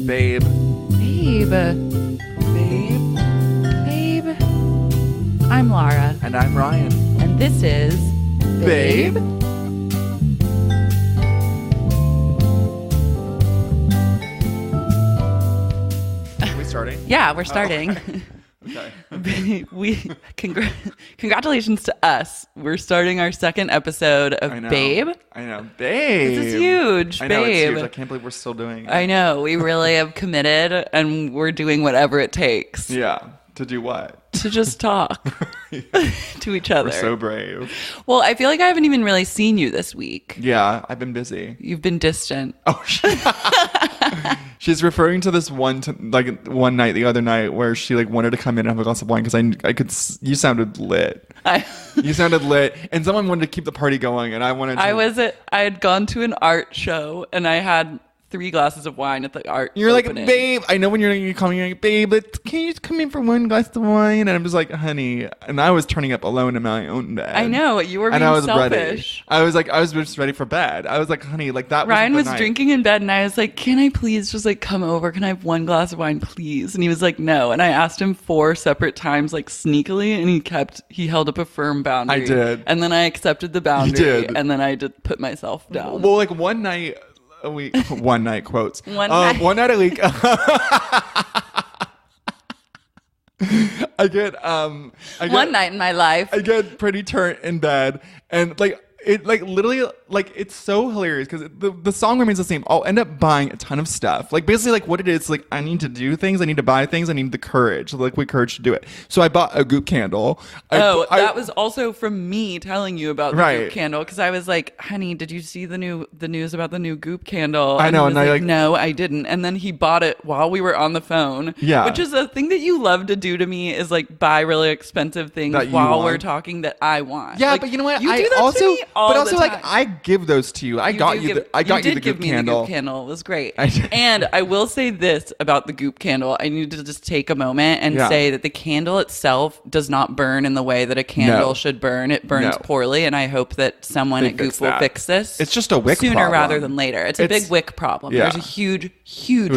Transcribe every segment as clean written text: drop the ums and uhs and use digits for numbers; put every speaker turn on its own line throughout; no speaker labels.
Babe.
Babe.
Babe.
Babe. I'm Lara.
And I'm Ryan.
And this is...
Babe. Are we starting?
Yeah, we're starting.
Okay.
Congratulations to us. We're starting our second episode of Babe.
I know. Babe.
This is huge,
I know, it's
Babe.
huge. I can't believe we're still doing it.
I know. We really have committed and we're doing whatever it takes
Yeah. To do what?
to just talk to each other.
We're so brave.
Well, I feel like I haven't even really seen you this week.
Yeah, I've been busy.
You've been distant.
Oh, she's referring to this one night the other night where she wanted to come in and have a glass of wine because I could. You sounded lit. You sounded lit, and someone wanted to keep the party going, and I wanted to.
I had gone to an art show and I had 3 glasses of wine at the art.
You're
opening.
like, babe. I know when you're coming, you're like, babe. Can you just come in for one glass of wine? And I'm just like, honey. And I was turning up alone in my own bed.
I know you were being
and I was
selfish.
ready. I was just ready for bed. I was like, honey, that.
Ryan was
night.
drinking in bed, and I was like, can I please just come over? Can I have 1 glass of wine, please? And he was like, no. And I asked him 4 separate times, sneakily, and he held up a firm boundary.
I did.
And then I accepted the boundary.
You did.
And then I did put myself down.
Well, one night a week, one night quotes.
One night
a week. I get
one night in my life.
I get pretty turnt in bed, and it literally it's so hilarious because the song remains the same. I'll end up buying a ton of stuff. Basically what it is, I need to do things, I need to buy things, I need the courage, courage to do it. So I bought a goop candle.
That was also from me telling you about the
Right.
goop candle, because I was like, honey, did you see the news about the new goop candle?
I know,
he was no, I didn't. And then he bought it while we were on the phone.
Yeah.
Which is a thing that you love to do to me, is buy really expensive things
That you
while
want.
we're talking that I want.
Yeah, but you know what?
You
I
do that
also,
to me all
but also
the time.
I give those to you. I got you the
did
goop
give me
candle.
the goop candle. It was great.
I did.
And I will say this about the goop candle. I need to just take a moment and
Yeah.
say that the candle itself does not burn in the way that a candle should burn. It burns
No.
poorly, and I hope that someone
They
at Goop
fix
will
that.
fix this.
It's just a wick
sooner
problem.
rather than later. It's a big wick problem.
Yeah.
There's a huge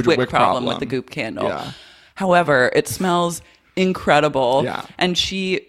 wick problem with the goop candle.
Yeah.
However, it smells incredible.
Yeah.
And she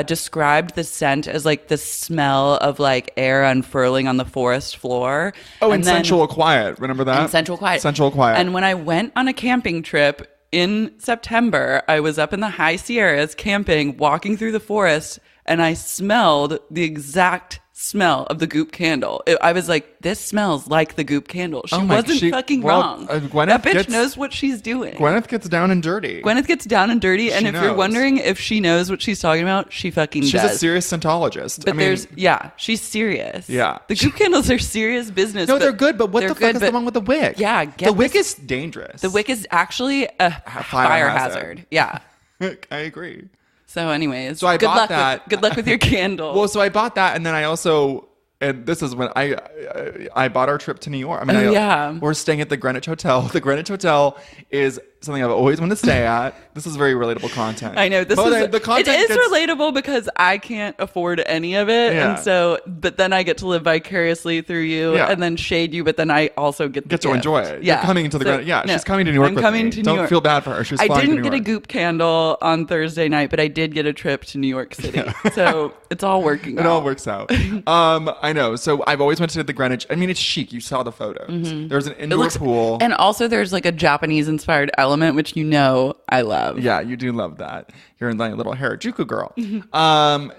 described the scent as the smell of air unfurling on the forest floor.
Oh,
and
and
then,
Sensual Quiet. Remember that?
and Sensual Quiet.
Sensual Quiet.
And when I went on a camping trip in September, I was up in the high Sierras camping, walking through the forest, and I smelled the exact smell of the goop candle. I was like, this smells like the goop candle. She wasn't fucking wrong. That bitch knows what she's doing.
Gwyneth gets down and dirty.
Gwyneth gets down and dirty, and
She
if you're
knows.
wondering if she knows what she's talking about, she fucking
She's
does.
a serious Scientologist.
But she's serious.
Yeah.
The goop candles are serious business.
No, they're good, but what the fuck is the wrong with the wick?
Yeah,
the wick is dangerous.
The wick is actually a fire hazard. Yeah.
I agree.
So anyways,
So I
good
bought
luck
that.
good luck with your candle.
Well, so I bought that, and then I also, and this is when I bought our trip to New York.
Yeah.
We're staying at the Greenwich Hotel. The Greenwich Hotel is something I've always wanted to stay at. This is very relatable content.
I know
the content
it is
gets,
relatable because I can't afford any of it,
Yeah.
and so but then I get to live vicariously through you,
Yeah.
and then shade you, but then I also get
to enjoy it.
Yeah,
You're coming to the Greenwich. Yeah,
no,
she's coming to New York.
I'm
with
coming
me.
to New
Don't
York.
feel bad for her. She's
I
flying
didn't
to New
get a
York.
goop candle on Thursday night, but I did get a trip to New York City. So it's all working out.
It all works out. I know. So I've always wanted to the Greenwich. I mean, it's chic. You saw the photos. There's an indoor pool.
And also there's a Japanese inspired element, which I love.
Yeah, you do love that. You're in little Harajuku girl.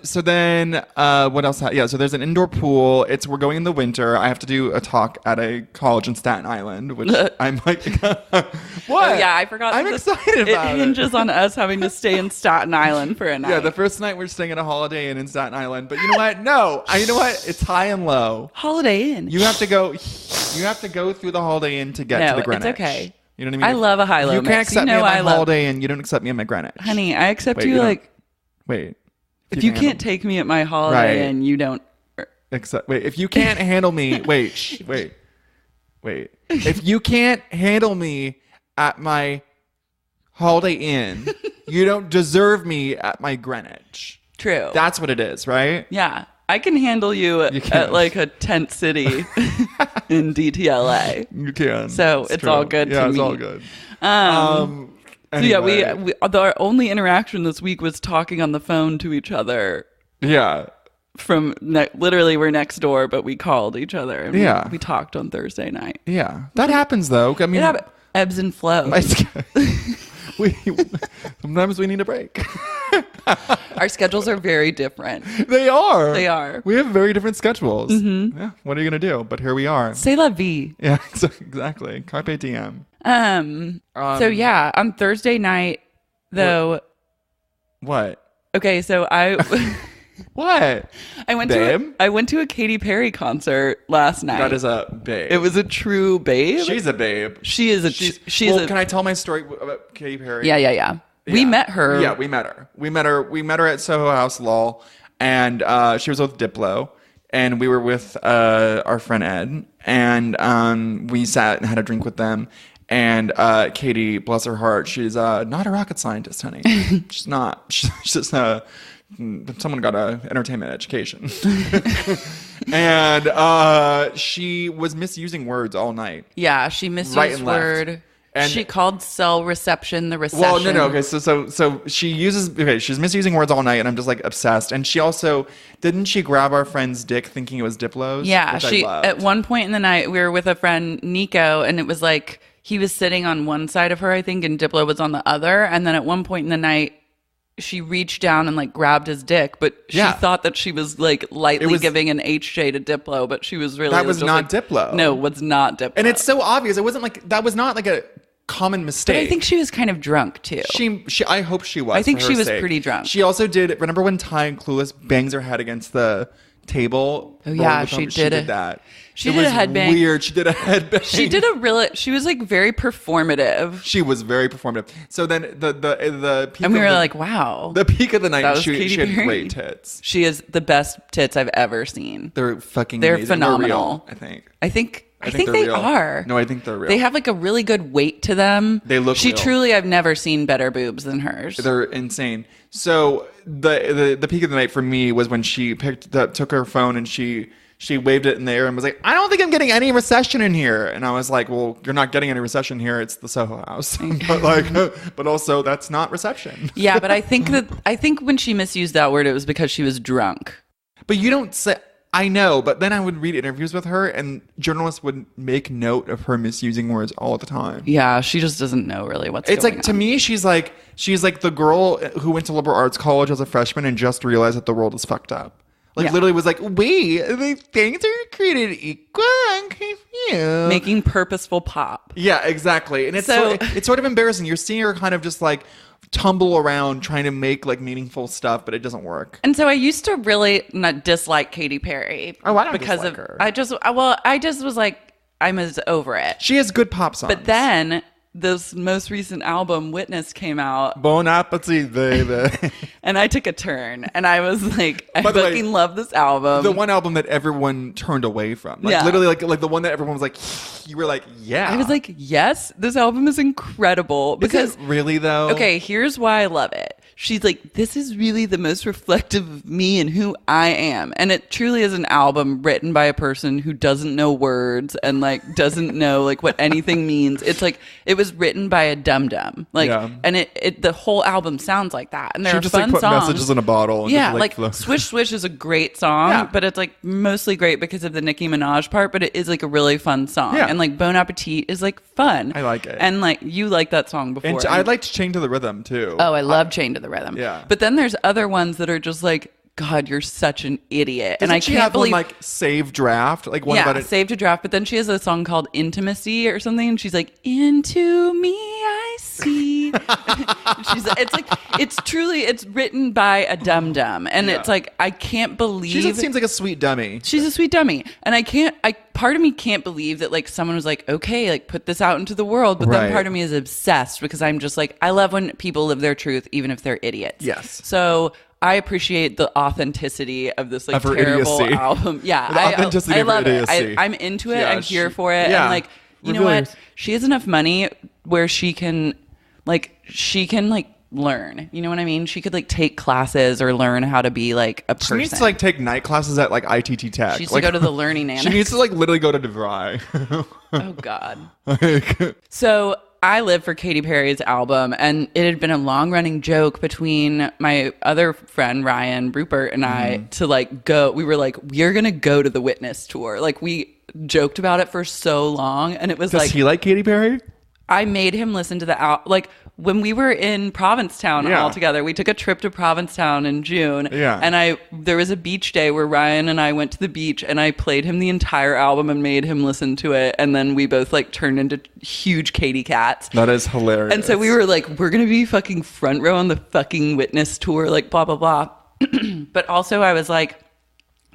So then what else? So there's an indoor pool. We're going in the winter. I have to do a talk at a college in Staten Island, which I'm like, what?
Oh, yeah, I forgot.
I'm excited about
it. It hinges on us having to stay in Staten Island for a night.
Yeah, the first night we're staying at a Holiday Inn in Staten Island. But you know what? No, you know what? It's high and low.
Holiday Inn.
You have to go through the Holiday Inn to get to the Greenwich.
It's okay.
You know what I mean?
I love a high-low
You can't
mix.
accept me at my Holiday Inn. You don't accept me at my Greenwich.
Honey, I accept
Wait,
you
Wait.
If you can't take me at my Holiday Inn, you don't.
If you can't handle me, wait. If you can't handle me at my Holiday Inn, you don't deserve me at my Greenwich.
True.
That's what it is, right?
Yeah. I can handle you at like a tent city in DTLA.
You can.
So it's
true.
all good to
Yeah,
me.
it's all good.
So yeah,
Anyway.
our only interaction this week was talking on the phone to each other.
Yeah.
From literally we're next door, but we called each other. And we talked on Thursday night.
Yeah. That happens though. I mean,
ebbs and flows.
Sometimes we need a break.
Our schedules are very different.
They are.
They are.
We have very different schedules. Yeah. What are you gonna do? But here we are.
C'est la vie.
Yeah. Exactly. Carpe diem.
So yeah, on Thursday night though.
What?
Okay, so
What?
I went to a Katy Perry concert last night.
That is a babe.
It was a true babe.
She's a babe.
She is a.
Can I tell my story about Katy Perry?
Yeah. We met her.
Yeah, we met her. We met her at Soho House Law, and she was with Diplo, and we were with our friend Ed, and we sat and had a drink with them. And Katy, bless her heart, she's not a rocket scientist, honey. She's not. She's just someone got an entertainment education. And she was misusing words all night.
Yeah, she misused
right and
word.
Left. And
she called cell reception the recession.
Well, no. Okay, so she uses. Okay, she's misusing words all night, and I'm just like obsessed. And she also didn't she grab our friend's dick thinking it was Diplo's?
Yeah, she at one point in the night we were with a friend Nico, and it was like he was sitting on one side of her, I think, and Diplo was on the other. And then at one point in the night, she reached down and like grabbed his dick, but she thought that she was like lightly giving an HJ to Diplo, but she was really
that was not
like,
Diplo.
No, was not Diplo.
And it's so obvious. It wasn't like that was not like a common mistake.
But I think she was kind of drunk too.
She I hope she was.
I think
for
she
her
was
sake.
pretty drunk.
She also did. Remember when Ty and Clueless bangs her head against the table?
Oh yeah, she did
that.
She did a headbang.
Weird. She did a headbang.
She was like very performative.
She was very performative. So then the peak
and we were like, wow.
The peak of the night, she had
Perry.
great tits.
She is the best tits I've ever seen.
They're fucking.
They're
amazing.
phenomenal.
They're real,
I think
they're
they
real.
are.
No, I think they're real.
They have like a really good weight to them.
They look.
She
real.
truly, I've never seen better boobs than hers.
They're insane. So the peak of the night for me was when she took her phone and she waved it in the air and was like, I don't think I'm getting any recession in here. And I was like, well, you're not getting any recession here. It's the Soho House. but also that's not reception.
Yeah, but I think when she misused that word, it was because she was drunk.
But you don't say. I know, but then I would read interviews with her and journalists would make note of her misusing words all the time.
Yeah, she just doesn't know really what's going on.
It's like, to me, she's like the girl who went to liberal arts college as a freshman and just realized that the world is fucked up. Like, literally was like, wait, things are created equal. I'm confused.
Making purposeful pop.
Yeah, exactly. And it's sort of embarrassing. You're seeing her kind of just like tumble around trying to make like meaningful stuff, but it doesn't work.
And so I used to really not dislike Katy Perry.
Oh, I don't
because
dislike
of
her.
I just was like, I'm over it.
She has good pop songs.
But then this most recent album, Witness, came out.
Bon appetit, baby.
And I took a turn. And I was like, I fucking love this album.
The one album that everyone turned away from. Like, literally, like the one that everyone was like, you were like, yeah.
I was like, yes, this album is incredible. Because
is it really, though?
Okay, here's why I love it. She's like, this is really the most reflective of me and who I am. And it truly is an album written by a person who doesn't know words and like doesn't know like what anything means. It's like, it was written by a dum-dum. Like, and it the whole album sounds like that. And there are
just
fun
like put
songs.
messages in a bottle. And
yeah,
just,
like Swish Swish is a great song, but it's like mostly great because of the Nicki Minaj part, but it is like a really fun song.
Yeah.
And like Bon Appetit is like fun.
I like it.
And like you like that song before.
And I liked Chain to the Rhythm too.
Oh, I love Chain to the Rhythm.
Yeah.
But then there's other ones that are just like, God, you're such an idiot. And I can't believe
one, like Save Draft, like one about it.
Save to Draft. But then she has a song called Intimacy or something, and she's like, into me I see. It's written by a dum-dum, and it's like, I can't believe
She just seems like a sweet dummy.
She's a sweet dummy, and part of me can't believe that like someone was like, okay, like put this out into the world, but then part of me is obsessed because I'm just like, I love when people live their truth even if they're idiots.
Yes.
So I appreciate the authenticity of this like
Of her
terrible
idiocy.
album. Yeah,
The authenticity
I
of her
love it.
idiocy.
I'm into it.
Yeah,
I'm here for it.
yeah.
And like, you know what? She has enough money where she can learn. You know what I mean? She could like take classes or learn how to be like a person.
She needs to like take night classes at like ITT Tech.
She needs
like,
to go to the Learning Annex.
She needs to like literally go to DeVry.
Oh God. So I live for Katy Perry's album, and it had been a long running joke between my other friend Ryan Rupert and I to like go. We were like, we're gonna go to the Witness tour. Like we joked about it for so long, and it was
Does
like,
he like Katy Perry?
I made him listen to the like when we were in Provincetown all together. We took a trip to Provincetown in June.
Yeah.
And there was a beach day where Ryan and I went to the beach, and I played him the entire album and made him listen to it. And then we both like turned into huge Katy cats.
That is hilarious.
And so we were like, we're gonna be fucking front row on the fucking Witness tour, like blah blah blah. But also I was like,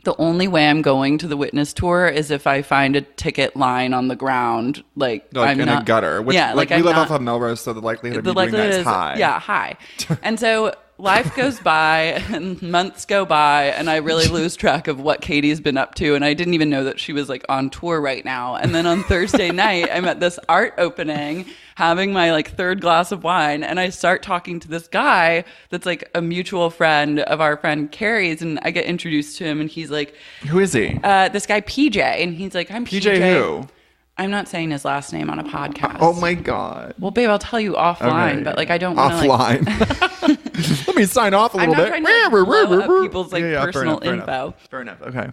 the only way I'm going to the Witness tour is if I find a ticket line on the ground, like I'm
in
not,
a gutter. Which,
yeah,
like we
I'm
live
not,
off of Melrose, so the likelihood of
the
you doing that
likelihood
is high.
Yeah, high. And so life goes by and months go by, and I really lose track of what Katie's been up to. And I didn't even know that she was like on tour right now. And then on Thursday night, I'm at this art opening having my like third glass of wine, and I start talking to this guy that's like a mutual friend of our friend Carrie's, and I get introduced to him, and he's like,
who is he?
This guy PJ, and he's like, I'm PJ.
PJ who?
I'm not saying his last name on a podcast.
Oh my God.
Well, babe, I'll tell you offline,
Okay.
but like I don't want to
offline.
Like,
Let me sign off a
I'm
little
not
bit.
trying to like, blow up people's like personal
fair
info.
Fair enough. Okay.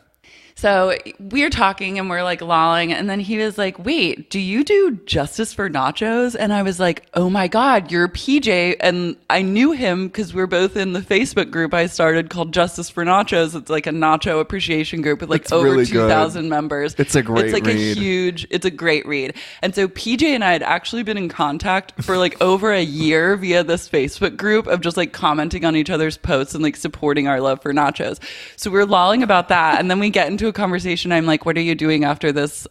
So we're talking and we're like lolling, and then he was like, wait, do you do Justice for Nachos? And I was like, oh my God, you're PJ. And I knew him because we're both in the Facebook group I started called Justice for Nachos. It's like a nacho appreciation group with like
It's
over
really
2,000 members.
It's a great
It's like
read.
it's a great read. And so PJ and I had actually been in contact for like over a year via this Facebook group of just like commenting on each other's posts and like supporting our love for nachos. So we're lolling about that. And then we get into a conversation. I'm like, what are you doing after this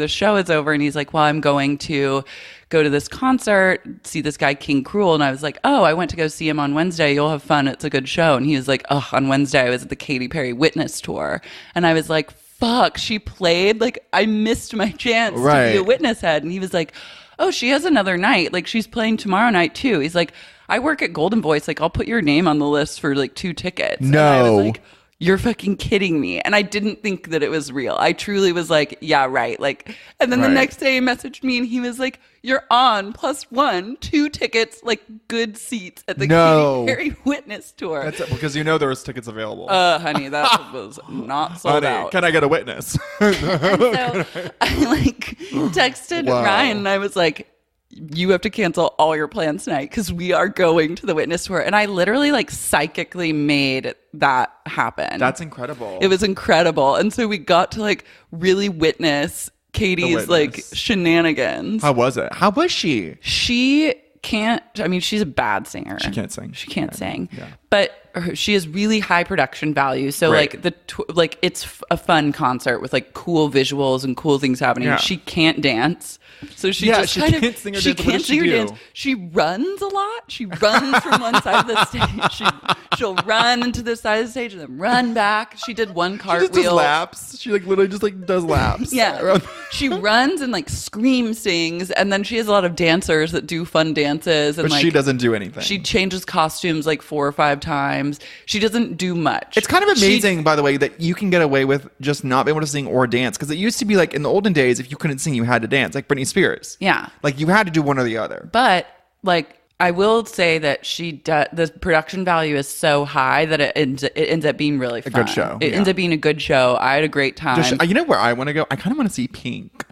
show is over? And he's like, well, I'm going to go to this concert, see this guy King Cruel. And I was like, oh, I went to go see him on Wednesday. You'll have fun. It's a good show. And he was like, oh, on Wednesday I was at the Katy Perry Witness tour. And I was like, fuck, she played? Like I missed my chance to be a Witness head. And he was like, oh, she has another night. Like she's playing tomorrow night too. He's like, I work at Golden Voice. Like I'll put your name on the list for like 2 tickets.
No.
And I was like, you're fucking kidding me. And I didn't think that it was real. I truly was like, yeah, right. Like, and then the next day he messaged me and he was like, you're on +1, 2 tickets, like good seats at the Katy Perry Witness tour.
That's it, because you know there was tickets available.
Honey, that was not sold out.
Can I get a witness?
And so I like texted Ryan and I was like, you have to cancel all your plans tonight because we are going to the Witness tour. And I literally like psychically made that happen.
That's incredible.
It was incredible. And so we got to like really witness Katie's like shenanigans.
How was it? How was she?
She can't, I mean, she's a bad singer.
She can't sing.
She can't sing.
Yeah.
But she has really high production value. So like like it's a fun concert with like cool visuals and cool things happening.
Yeah.
She can't dance. So she just
she
kind of,
can't sing or
she
dance. What
can't
does she
sing or
do?
dance. She runs a lot. She runs from one side of the stage. She'll run into the side of the stage and then run back. She did one
She just
cartwheel.
does laps. She like literally just like does laps.
Yeah. She runs and like scream sings, and then she has a lot of dancers that do fun dances. And
But
like,
she doesn't do anything.
she changes costumes like 4 or 5 times. She doesn't do much.
It's kind of amazing, by the way, that you can get away with just not being able to sing or dance. Because it used to be like in the olden days, if you couldn't sing, you had to dance, like Britney Spears.
Yeah.
Like you had to do one or the other.
But like I will say that the production value is so high that it ends up being really fun.
A good show.
It ends up being a good show. I had a great time.
You know where I want to go? I kind of want to see Pink.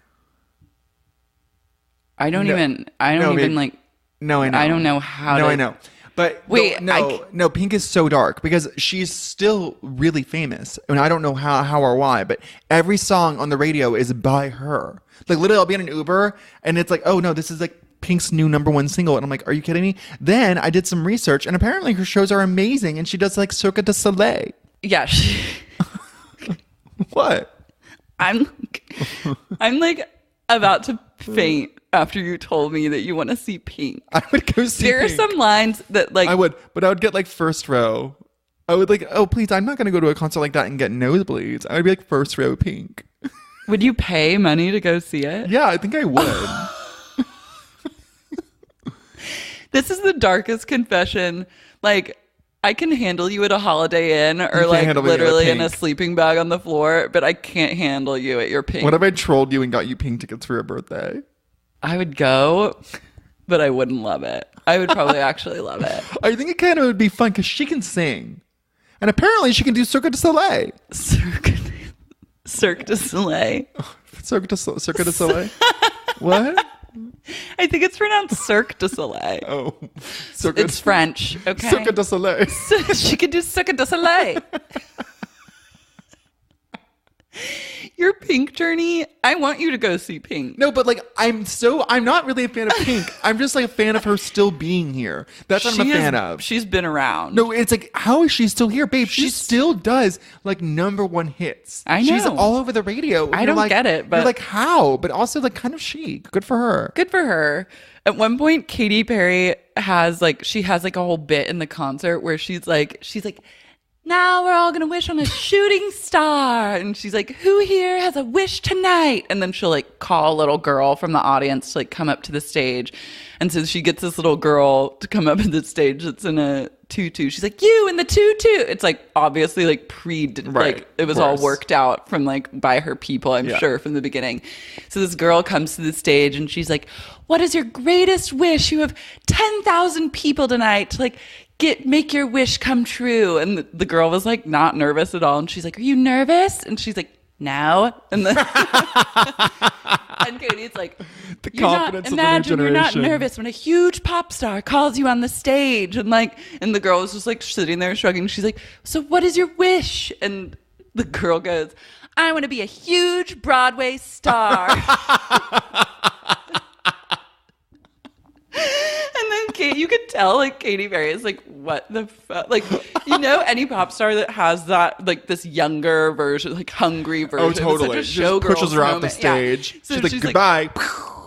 I don't even like.
No, I know.
I don't know how.
No, I know. But
wait,
no, Pink is so dark because she's still really famous, and I don't know how or why. But every song on the radio is by her. Like literally, I'll be in an Uber, and it's like, oh no, this is like Pink's new #1 single, and I'm like, are you kidding me? Then I did some research, and apparently her shows are amazing, and she does like Cirque du Soleil.
Yeah.
What?
I'm like about to faint after you told me that you want to see Pink.
I would go see
There
Pink.
are some lines that like
I would, but I would get like first row. I would like, oh please, I'm not going to go to a concert like that and get nosebleeds. I would be like first row Pink.
Would you pay money to go see it?
Yeah, I think I would.
This is the darkest confession. Like, I can handle you at a Holiday Inn or like literally in a sleeping bag on the floor, but I can't handle you at your Pink.
What if I trolled you and got you Pink tickets for your birthday?
I would go, but I wouldn't love it. I would probably actually love it.
I think it kind of would be fun because she can sing. And apparently she can do Cirque du Soleil.
Cirque du Soleil.
Cirque du Soleil? What?
I think it's pronounced Cirque du Soleil.
Oh.
It's French, okay?
Cirque du Soleil.
She can do Cirque du Soleil. Your Pink journey, I want you to go see Pink.
No, but like I'm not really a fan of Pink. I'm just like a fan of her still being here. That's what I'm a fan of.
She's been around.
No, it's like, how is she still here, babe? She still does like #1 hits.
I know.
She's all over the radio.
I don't get it, but
you're like, how? But also like kind of chic. Good for her.
Good for her. At one point, Katy Perry has like a whole bit in the concert where she's like, now we're all gonna wish on a shooting star, and she's like, who here has a wish tonight? And then she'll like call a little girl from the audience to like come up to the stage, and so she gets this little girl to come up to the stage that's in a tutu. She's like, you in the tutu. It's like obviously like like it was all worked out from like by her people, I'm sure, from the beginning. So this girl comes to the stage and she's like, what is your greatest wish? You have 10,000 people tonight to like make your wish come true. And the girl was like not nervous at all, and she's like, are you nervous? And she's like, no. And then and Katie's like,
the confidence
imagine
of the new
you're not
generation.
nervous when a huge pop star calls you on the stage. And the girl was just like sitting there shrugging. She's like, so what is your wish? And the girl goes, I want to be a huge Broadway star. And then you could tell like Katy Perry is like, what the fuck? Like, you know, any pop star that has that, like this younger version, like hungry version.
Oh, totally.
She just
pushes her off the stage.
Yeah. So
she's like, goodbye.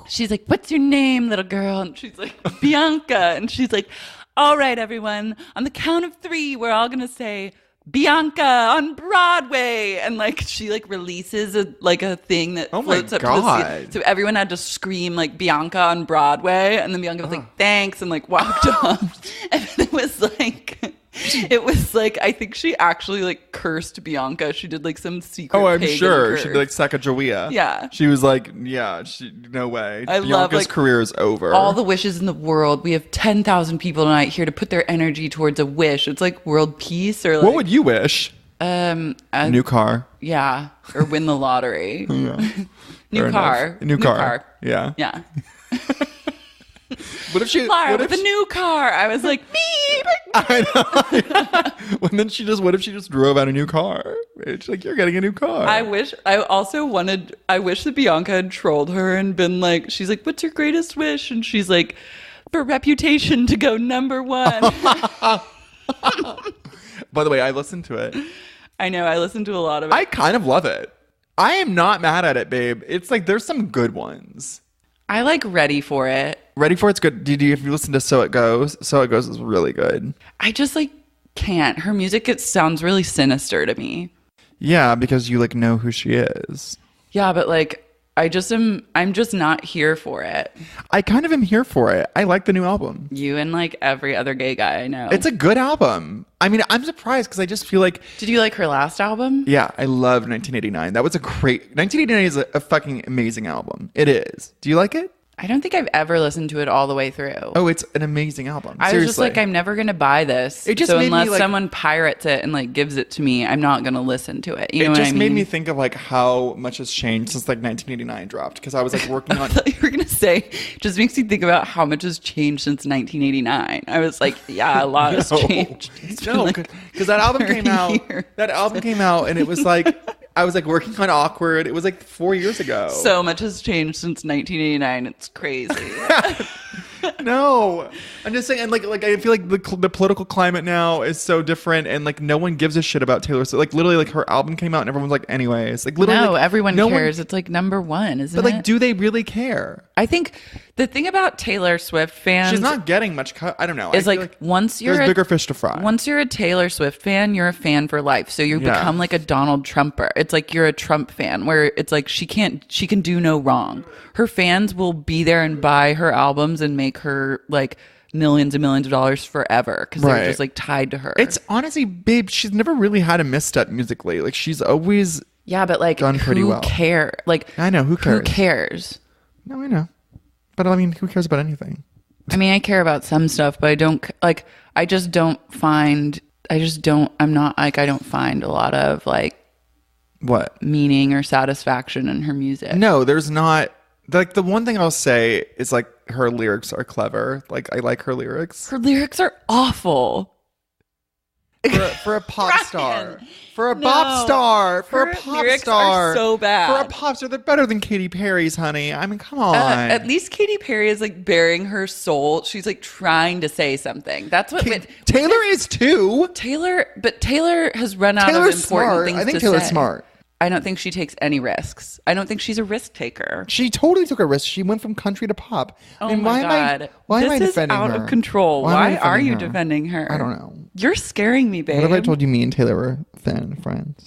She's like, what's your name, little girl? And she's like, Bianca. And she's like, all right, everyone, on the count of 3, we're all going to say, Bianca on Broadway. And like she like releases a thing that floats up to the ceiling. So everyone had to scream like Bianca on Broadway, and then Bianca was like thanks and like walked off. And it was like I think she actually like cursed Bianca. She did like some secret
I'm
pagan
sure
curse.
she did like Sacagawea.
Yeah,
she was like, no way. Bianca's career is over.
All the wishes in the world. We have 10,000 people tonight here to put their energy towards a wish. It's like world peace, or like,
what would you wish?
A
new car.
Yeah, or win the lottery.
Yeah.
New car.
New car. Yeah.
Yeah.
What if she
Lara with a new car? I was like, beep.
I know. Well, then what if she just drove out a new car? She's like, you're getting a new car.
I wish that Bianca had trolled her and been like, she's like, what's your greatest wish? And she's like, for reputation to go #1.
By the way, I listened to it.
I know. I listened to a lot of it.
I kind of love it. I am not mad at it, babe. It's like, there's some good ones.
I like Ready for It.
Ready for It's good. If you listen to So It Goes is really good.
I just like can't. Her music, it sounds really sinister to me.
Yeah, because you like know who she is.
Yeah, but like I'm just not here for it.
I kind of am here for it. I like the new album.
You and like every other gay guy I know.
It's a good album. I mean, I'm surprised because I just feel like...
Did you like her last album?
Yeah, I loved 1989. That was a great... 1989 is a fucking amazing album. It is. Do you like it?
I don't think I've ever listened to it all the way through.
Oh, it's an amazing album.
I was just like, I'm never going to buy this.
It just
so
made
unless
me, like,
someone pirates it and like gives it to me, I'm not going to listen to it. You know what I mean?
It just made me think of like how much has changed since like 1989 dropped, because I was like working on...
I thought you were going to say, just makes me think about how much has changed since 1989. I was like, yeah, a lot has changed.
No, because that album came out.
Years.
That album came out and it was like... I was like working on Awkward. It was like 4 years ago.
So much has changed since 1989. It's crazy.
No, I'm just saying, and like I feel like the political climate now is so different, and like no one gives a shit about Taylor Swift. Like literally, like her album came out, and everyone's like, anyways, like literally,
no,
like,
everyone cares. It's like #1, isn't it?
But like, do they really care?
I think the thing about Taylor Swift fans,
she's not getting much. I don't know.
Is like once you're
there's bigger fish to fry.
Once you're a Taylor Swift fan, you're a fan for life. So you become like a Donald Trumper. It's like you're a Trump fan, where it's like she can do no wrong. Her fans will be there and buy her albums and make her like millions and millions of dollars forever because they're just like tied to her.
It's honestly, babe, she's never really had a misstep musically. Like she's always
but like
done pretty well.
Who cares? Like
I know who cares.
Who cares?
No, I know, but I mean, who cares about anything?
I mean, I care about some stuff, but I don't like. I don't find a lot of like
what
meaning or satisfaction in her music.
No, there's not. Like the one thing I'll say is like her lyrics are clever. Like I like her lyrics.
Her lyrics are awful.
For a pop star. For a pop star. For a pop
lyrics
star.
Are so bad.
For a pop star, they're better than Katy Perry's, honey. I mean, come on.
At least Katy Perry is like bearing her soul. She's like trying to say something. That's what
Taylor is too.
Taylor has run out of important
smart.
things to say.
I think Taylor's smart.
I don't think she takes any risks. I don't think she's a risk taker.
She totally took a risk. She went from country to pop.
Oh my God.
Why am I
this
defending
is out
her?
of control. Why are you
her?
defending her?
I don't know.
You're scaring me, babe.
What if I told you me and Taylor were thin friends?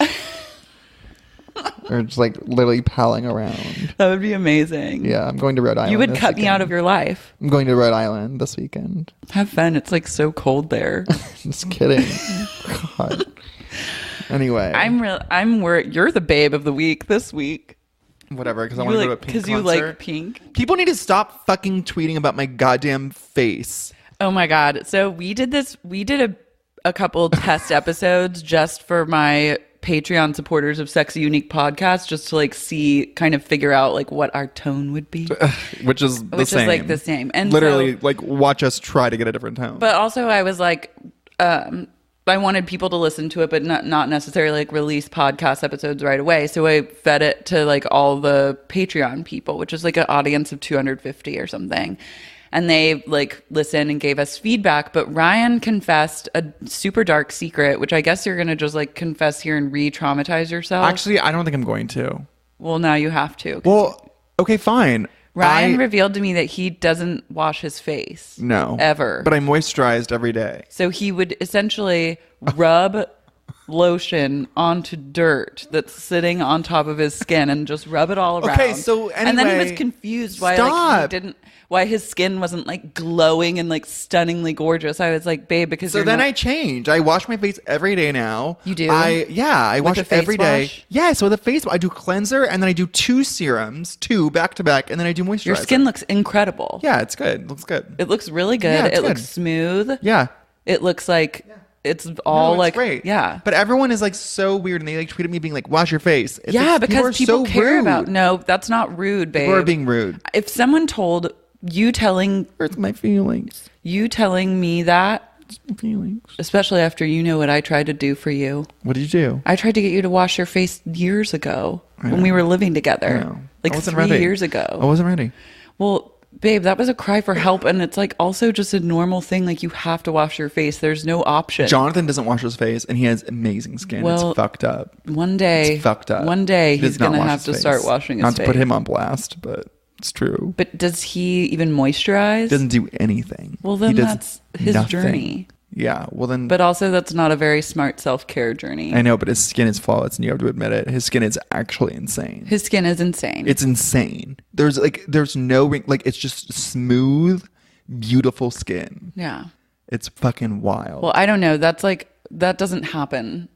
Or just like literally palling around.
That would be amazing.
Yeah, I'm going to Rhode Island.
You would cut me out of your life.
I'm going to Rhode Island this weekend.
Have fun. It's like so cold there.
Just kidding. God. Anyway,
I'm worried. You're the babe of the week this week.
Whatever, because I want to go to a Pink concert.
Because you like Pink.
People need to stop fucking tweeting about my goddamn face.
Oh my God. So we did this. We did a couple test episodes just for my Patreon supporters of Sexy Unique podcast, just to like kind of figure out like what our tone would be.
Which is
like the same. And
literally like watch us try to get a different tone.
But also I was like, I wanted people to listen to it, but not necessarily like release podcast episodes right away. So I fed it to like all the Patreon people, which is like an audience of 250 or something. And they like listened and gave us feedback. But Ryan confessed a super dark secret, which I guess you're going to just like confess here and re-traumatize yourself.
Actually, I don't think I'm going to.
Well, now you have to.
Well, okay, fine.
Ryan revealed to me that he doesn't wash his face.
No.
Ever.
But I moisturized every day.
So he would essentially rub lotion onto dirt that's sitting on top of his skin and just rub it all around.
Okay, so anyway.
And then he was confused why his skin wasn't like glowing and like stunningly gorgeous. I was like, babe, because
I changed. I wash my face every day now.
You do?
I wash it every day.
Wash?
Yes, with a face wash. I do cleanser and then I do 2 serums, 2 back to back, and then I do moisturizer.
Your skin looks incredible.
Yeah, it's good. It looks good.
It looks really good.
Yeah,
it looks smooth.
Yeah.
It looks like it's all like
great.
Yeah.
But everyone is like so weird and they like tweet at me being like, wash your face. It's
yeah,
like,
because people
so
care
rude.
about no, that's not rude, babe.
People are being rude.
If someone told you
hurts my feelings.
You telling me that,
my feelings.
Especially after you know what I tried to do for you.
What did you do?
I tried to get you to wash your face years ago when we were living together. Like 3 years ago.
I wasn't ready.
Well, babe, that was a cry for help, and it's like also just a normal thing. Like you have to wash your face. There's no option.
Jonathan doesn't wash his face, and he has amazing skin. It's fucked up.
One day,
it's fucked up.
One day, he's gonna have to start washing his face.
Not to put him on blast, but it's true.
But does he even moisturize?
Doesn't do anything.
Well, then that's his journey.
Yeah, well then.
But also, that's not a very smart self-care journey.
I know, but his skin is flawless, and you have to admit it. His skin is actually insane.
His skin is insane.
It's insane. There's no ring. Like it's just smooth, beautiful skin.
Yeah.
It's fucking wild.
Well, I don't know. That doesn't happen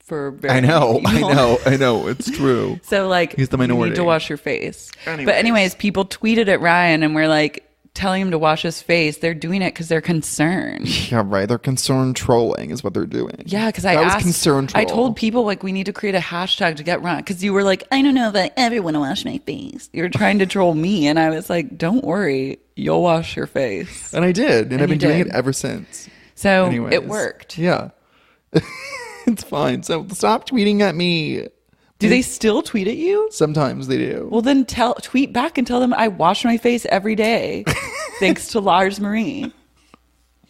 for very
I know.
many people.
I know. It's true.
So like,
he's the minority.
You need to wash your face. But anyways, people tweeted at Ryan and we're like, telling him to wash his face. They're doing it because they're concerned.
Yeah, right. They're concerned trolling is what they're doing.
Yeah, because I told people like we need to create a hashtag to get Ryan, because you were like, I don't know that everyone will wash my face. You're trying to troll me, and I was like, don't worry, you'll wash your face.
And I did, and I've been doing it ever since.
So it worked.
Yeah, it's fine. So stop tweeting at me.
Do they still tweet at you?
Sometimes they do.
Well, then tweet back and tell them I wash my face every day, thanks to Lars Marie.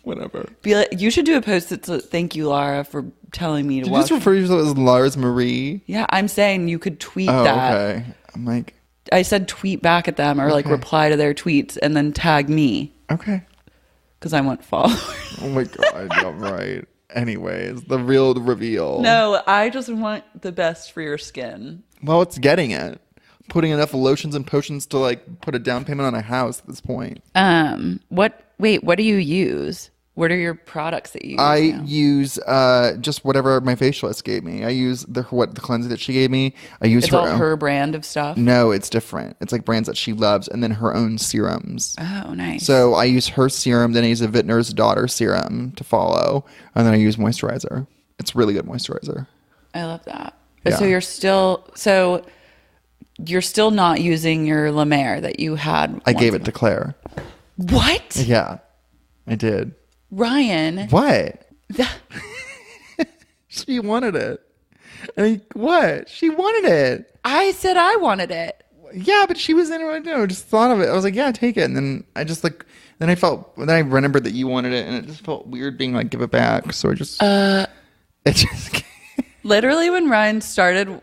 Whatever.
Be like, you should do a post that's thank you, Lara, for telling me to wash.
Did you just refer to yourself as Lars Marie?
Yeah, I'm saying you could tweet that.
Okay. I'm like,
I said tweet back at them or like reply to their tweets and then tag me.
Okay.
Because I want followers.
Oh my God. Yeah, right. Anyways, the real reveal.
No, I just want the best for your skin.
Well, it's getting it. putting enough lotions and potions to like put a down payment on a house at this point.
What do you use? What are your products that you use
I
now?
use just whatever my facialist gave me. I use the cleanser that she gave me. I use
It's
her
all
own.
her brand of stuff?
No, it's different. It's like brands that she loves, and then her own serums.
Oh, nice.
So I use her serum, then I use a Vintner's Daughter serum to follow, and then I use moisturizer. It's really good moisturizer.
I love that.
Yeah.
So you're still not using your La Mer that you had.
I gave it to Claire.
What?
Yeah, I did.
Ryan.
What?
That-
She wanted it. I mean, what? She wanted it.
I said I wanted it.
Yeah, but she was in it. I don't know, just thought of it. I was like, yeah, take it. And then I just like, then I remembered that you wanted it, and it just felt weird being like, give it back. So I just, it just.
Literally, when Ryan started,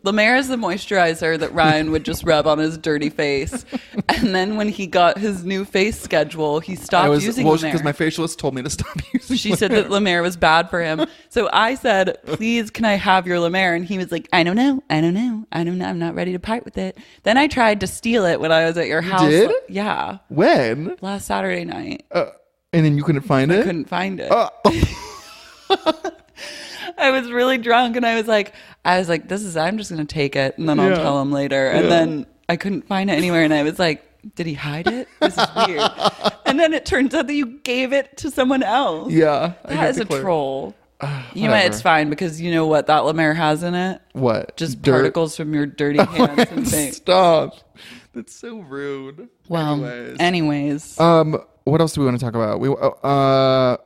La Mer is the moisturizer that Ryan would just rub on his dirty face. And then when he got his new face schedule, he stopped using La Mer.
Because my facialist told me to stop using.
She said that La Mer was bad for him. So I said, please, can I have your La Mer? And he was like, I don't know. I'm not ready to part with it. Then I tried to steal it when I was at your house.
did?
Yeah.
When?
Last Saturday night.
And then you couldn't find it?
Couldn't find it. I was really drunk and I was like, I'm just going to take it and then I'll tell him later. And then I couldn't find it anywhere. And I was like, did he hide it? This is weird. And then it turns out that you gave it to someone else.
Yeah.
That is a troll. You know what? It's fine because you know what that La Mer has in it?
What?
Just
Dirt?
particles from your dirty hands and things.
Stop. That's so rude.
Well, anyways.
What else do we want to talk about?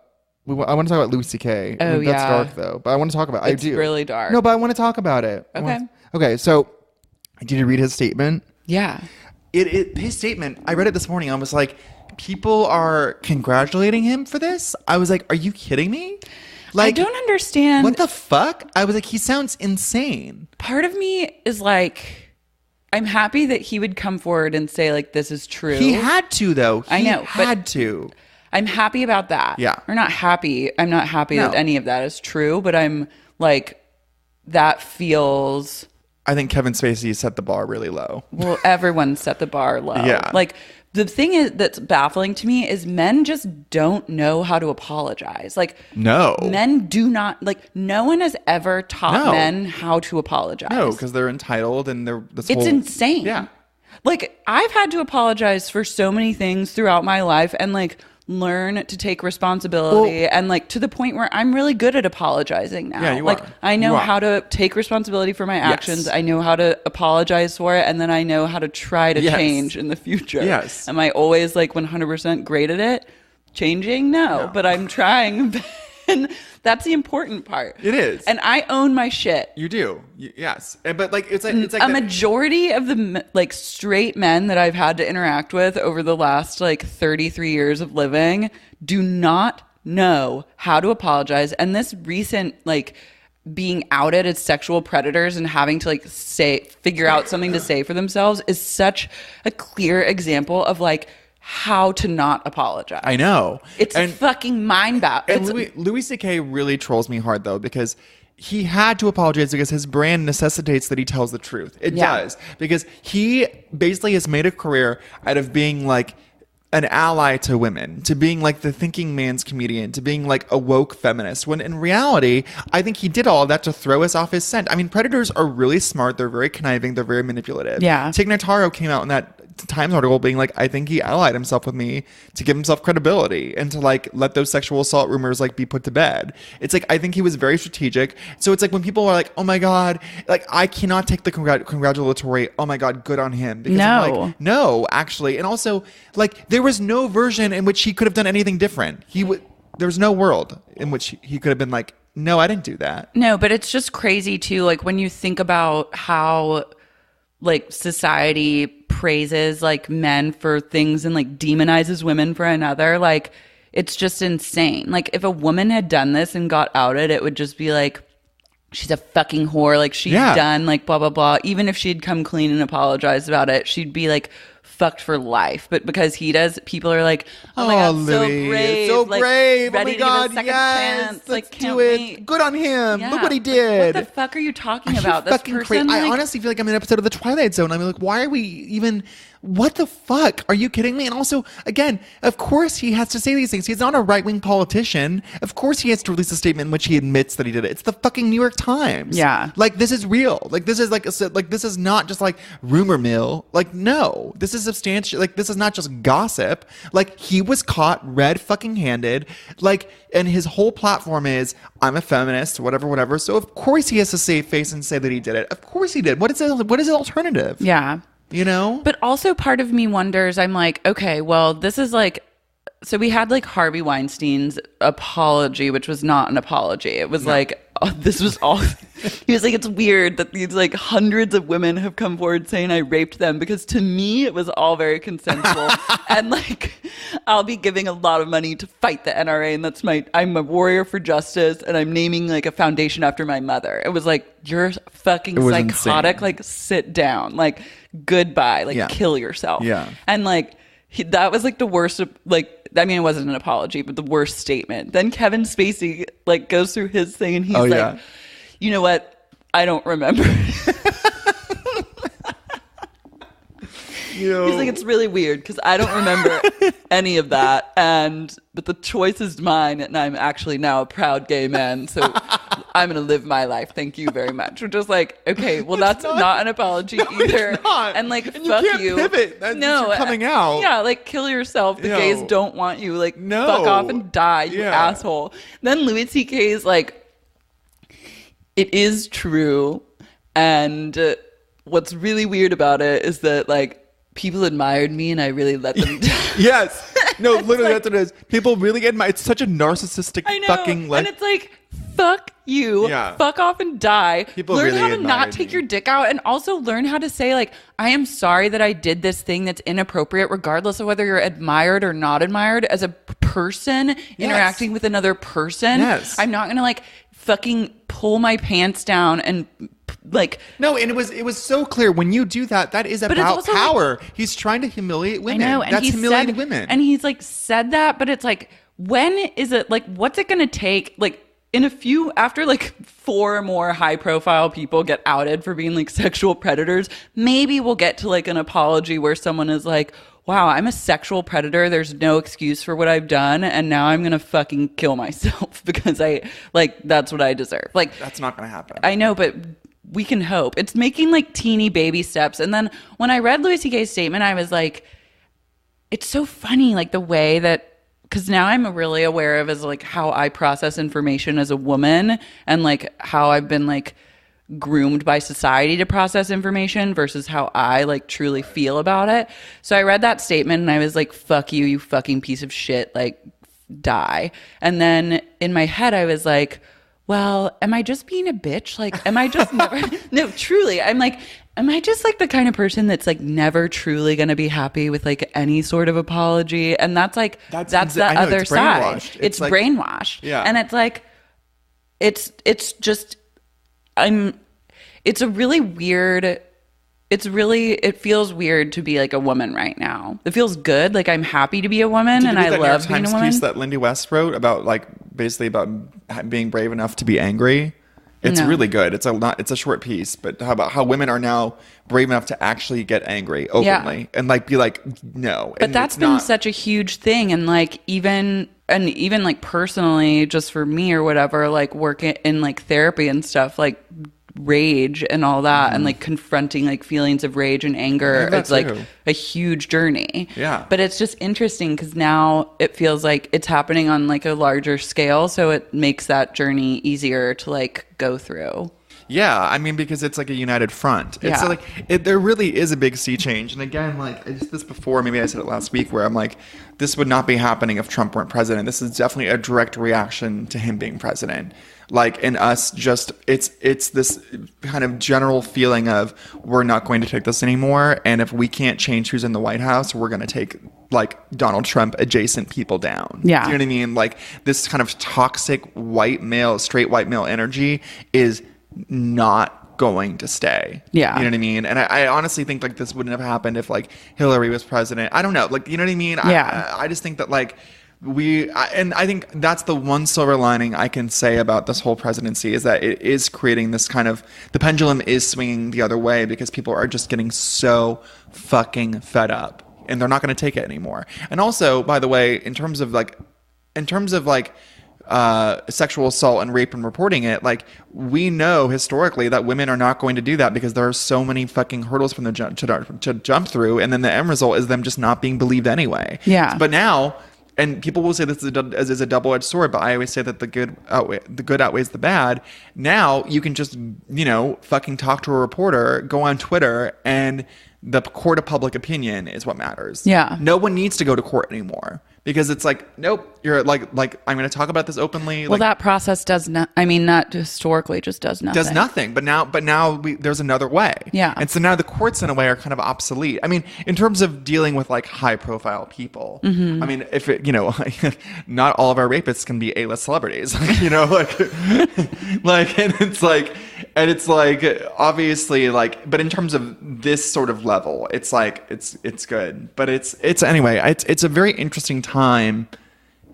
I want to talk about Louis C.K.
Oh,
That's
yeah.
dark though, but I want to talk about it.
It's
I do.
really dark.
No, but I want to talk about it. Okay, so did you read his statement?
Yeah.
His statement, I read it this morning. I was like, people are congratulating him for this? I was like, are you kidding me? Like,
I don't understand.
What the fuck? I was like, he sounds insane.
Part of me is like, I'm happy that he would come forward and say like, this is true.
He had to though.
I know, but
had to.
I'm happy about that.
Yeah.
Or not happy. I'm not happy
No.
that any of that is true, but I'm like, that feels...
I think Kevin Spacey set the bar really low.
Well, everyone set the bar low.
Yeah.
Like, the thing is that's baffling to me is men just don't know how to apologize. Like,
No.
men do not, like, no one has ever taught
No.
men how to apologize.
No, because they're entitled and they're
It's insane.
Yeah.
Like, I've had to apologize for so many things throughout my life and, like, learn to take responsibility and, like, to the point where I'm really good at apologizing now.
Yeah, you
like,
are.
I know
You are.
how to take responsibility for my actions.
Yes.
I know how to apologize for it. And then I know how to try to
Yes.
change in the future.
Yes.
Am I always, like, 100% great at it? Changing? No. But I'm trying. And that's the important part.
It is.
And I own my shit.
You do. Yes. But like it's like
A
that-
majority of the like straight men that I've had to interact with over the last like 33 years of living do not know how to apologize. And this recent like being outed as sexual predators and having to like figure out something to say for themselves is such a clear example of like how to not apologize.
I know.
It's fucking mind-boggling.
And Louis C.K. really trolls me hard though, because he had to apologize because his brand necessitates that he tells the truth. It does. Because he basically has made a career out of being like an ally to women, to being like the thinking man's comedian, to being like a woke feminist, when in reality, I think he did all of that to throw us off his scent. I mean, predators are really smart. They're very conniving. They're very manipulative.
Yeah.
Tig Notaro came out in that Times article being like, I think he allied himself with me to give himself credibility and to like let those sexual assault rumors like be put to bed. It's like, I think he was very strategic. So it's like when people are like, oh my God, like I cannot take the congratulatory, oh my God, good on him. Because I'm like, no, actually. And also like there was no version in which he could have done anything different. There was no world in which he could have been like, no, I didn't do that.
No, but it's just crazy too. Like when you think about how like society praises like men for things and like demonizes women for another, like it's just insane. Like if a woman had done this and got outed, it would just be like, she's a fucking whore. Like she's done like blah, blah, blah. Even if she'd come clean and apologized about it, she'd be like fucked for life. But because he does, people are like, oh my God,
Louis,
so brave.
so
like,
brave.
Ready
Oh my God,
to give a second
yes.
chance.
Let's
Like, can't
do it.
wait.
Good on him.
Yeah.
Look what he
Like,
did.
what the fuck are you talking
Are you
about? This
fucking
person,
crazy? I
like,
honestly feel like I'm in an episode of The Twilight Zone. I'm like, why are we even? What the fuck? Are you kidding me? And also, again, of course he has to say these things. He's not a right-wing politician. Of course he has to release a statement in which he admits that he did it. It's the fucking New York Times.
Yeah.
Like, this is real. Like, this is like this is not just like rumor mill. Like, no, this is substantial. Like, this is not just gossip. Like, he was caught red fucking handed. Like, and his whole platform is, I'm a feminist, whatever. So of course he has to save face and say that he did it. Of course he did. What is the alternative?
yeah.
You know?
But also part of me wonders, I'm like, okay, well, this is like, so we had like Harvey Weinstein's apology, which was not an apology. It was like, oh, this was all, he was like, it's weird that these like hundreds of women have come forward saying I raped them, because to me, it was all very consensual. And like, I'll be giving a lot of money to fight the NRA. And that's I'm a warrior for justice. And I'm naming like a foundation after my mother. It was like, you're fucking psychotic.
Insane.
Like, sit down. Like, goodbye. Like, kill yourself.
Yeah.
And like, that was like the worst, like, I mean, it wasn't an apology, but the worst statement. Then Kevin Spacey like goes through his thing and he's like, you know what? I don't remember. He's like, it's really weird because I don't remember any of that. But the choice is mine, and I'm actually now a proud gay man. So I'm going to live my life. Thank you very much. We're just like, okay, well, that's not an apology either.
It's not.
And like,
and
fuck
you. Can't
you.
Pivot. That's you're coming out.
Yeah, like, kill yourself. The gays don't want you. Like, fuck off and die, you asshole. Then Louis C.K. is like, it is true. And what's really weird about it is that, like, people admired me and I really let them down.
Yes. No, literally that's what it is. People really admire. It's such a narcissistic fucking. Like,
and it's like, fuck you.
Yeah.
Fuck off and die.
People
learn
really
how to not
admired
take
me.
your dick out, and also learn how to say, like, I am sorry that I did this thing that's inappropriate, regardless of whether you're admired or not admired. As a person interacting with another person, I'm not gonna like fucking pull my pants down and like,
no, and it was so clear when you do that. That is about power. Like, he's trying to humiliate women.
I know, and
that's humiliating women.
And he's like said that, but it's like, when is it like? What's it gonna take? Like, in a few, after like 4 more high profile people get outed for being like sexual predators, maybe we'll get to like an apology where someone is like, wow, I'm a sexual predator. There's no excuse for what I've done. And now I'm going to fucking kill myself because that's what I deserve. Like,
that's not going to happen.
I know, but we can hope. It's making like teeny baby steps. And then when I read Louis C.K.'s statement, I was like, it's so funny, like the way that, because now I'm really aware of is like how I process information as a woman, and like how I've been like groomed by society to process information versus how I like truly feel about it. So I read that statement and I was like, fuck you, you fucking piece of shit, like, die. And then in my head I was like, well, am I just being a bitch? Like, am I just never, no, truly, I'm like, am I just like the kind of person that's like never truly going to be happy with like any sort of apology? And that's like, that's the other side. It's like, brainwashed.
Yeah.
And it's like, it's just, it's a really weird, it feels weird to be like a woman right now. It feels good. Like, I'm happy to be a woman and I love being a woman.
Piece that Lindy West wrote about like basically about being brave enough to be angry. It's really good. It's a short piece, but how about how women are now brave enough to actually get angry openly and like be like, no.
But that's been such a huge thing. And like, even like personally, just for me or whatever, like working in like therapy and stuff, like rage and all that, and like confronting like feelings of rage and anger, it's like a huge journey.
Yeah.
But it's just interesting because now it feels like it's happening on like a larger scale, so it makes that journey easier to like go through.
Yeah, I mean, because it's like a united front. It's like there really is a big sea change. And again, like I did this before, maybe I said it last week, where I'm like, this would not be happening if Trump weren't president. This is definitely a direct reaction to him being president. Like, in us, just it's this kind of general feeling of we're not going to take this anymore, and if we can't change who's in the White House, we're going to take like Donald Trump adjacent people down.
Yeah,
do you know what I mean? Like, this kind of toxic straight white male energy is not going to stay.
Yeah.
You know what I mean? And I honestly think like this wouldn't have happened if like Hillary was president. I don't know. Like, you know what I mean?
Yeah.
I just think that like and I think that's the one silver lining I can say about this whole presidency is that it is creating this kind of, the pendulum is swinging the other way because people are just getting so fucking fed up and they're not going to take it anymore. And also, by the way, in terms of sexual assault and rape and reporting it, like we know historically that women are not going to do that because there are so many fucking hurdles from the to jump through, and then the end result is them just not being believed anyway.
Yeah.
But now, and people will say this is a double-edged sword, but I always say that the good outweighs the bad. Now you can just, fucking talk to a reporter, go on Twitter, and the court of public opinion is what matters.
Yeah.
No one needs to go to court anymore because it's like, nope, you're like I'm going to talk about this openly.
Well, that process does not, not historically, just does nothing.
Does nothing. But now there's another way.
Yeah.
And so now the courts in a way are kind of obsolete. I mean, in terms of dealing with like high profile people, I mean, if it, not all of our rapists can be A-list celebrities, and it's like, obviously like, but in terms of this sort of level, it's like, it's good, but it's anyway, it's a very interesting time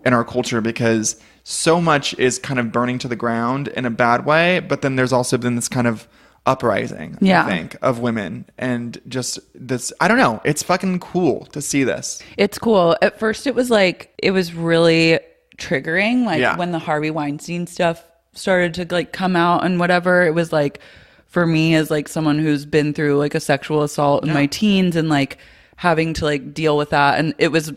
in our culture because so much is kind of burning to the ground in a bad way, but then there's also been this kind of uprising, I think, of women, and just this, I don't know, it's fucking cool to see this.
It's cool. At first it was really triggering, like when the Harvey Weinstein stuff started to like come out and whatever. It was like, for me as like someone who's been through like a sexual assault in my teens and like having to like deal with that, and it was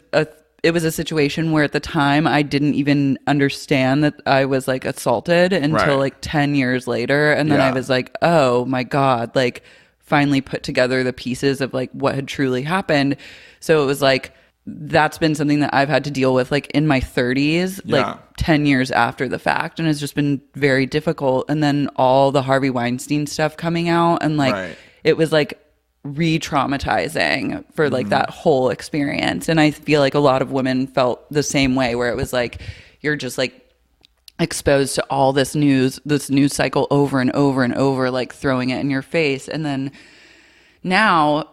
a situation where at the time I didn't even understand that I was like assaulted until like 10 years later. And then I was like, oh my God, like finally put together the pieces of like what had truly happened. So it was like, that's been something that I've had to deal with like in my 30s, like 10 years after the fact. And it's just been very difficult. And then all the Harvey Weinstein stuff coming out, and like, it was like re-traumatizing for like that whole experience. And I feel like a lot of women felt the same way, where it was like, you're just like exposed to all this news cycle over and over and over, like throwing it in your face. And then now,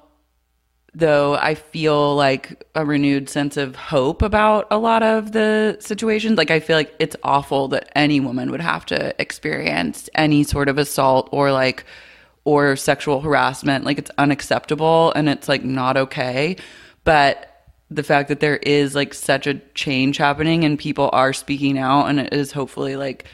though, I feel like a renewed sense of hope about a lot of the situations. Like, I feel like it's awful that any woman would have to experience any sort of assault or sexual harassment. Like, it's unacceptable and it's like not okay. But the fact that there is like such a change happening and people are speaking out, and it is hopefully like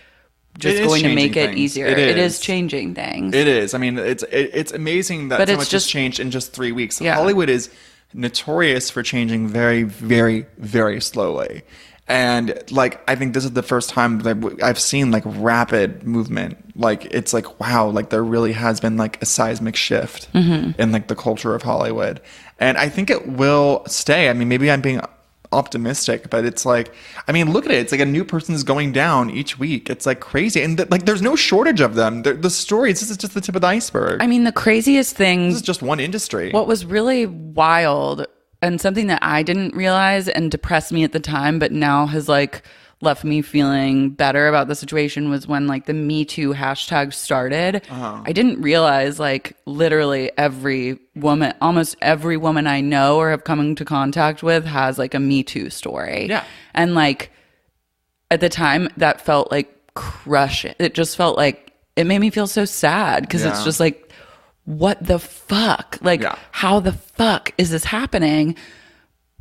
just going to make it easier. It is changing things.
It is. I mean, it's amazing that so much has changed in just 3 weeks. Yeah. Hollywood is notorious for changing very, very, very slowly. And like, I think this is the first time that I've seen like rapid movement. Like, it's like, wow, like there really has been like a seismic shift in like the culture of Hollywood. And I think it will stay. I mean, maybe I'm being optimistic, but it's like, I mean, look at it. It's like a new person is going down each week. It's like crazy. And like, there's no shortage of them. The stories, this is just the tip of the iceberg.
I mean, the craziest thing.
This is just one industry.
What was really wild and something that I didn't realize and depressed me at the time, but now has like left me feeling better about the situation, was when like the Me Too hashtag started. I didn't realize like literally almost every woman I know or have come into contact with has like a Me Too story. Yeah. And like at the time that felt like crushing. It just felt like, it made me feel so sad because it's just like, what the fuck? Like, how the fuck is this happening?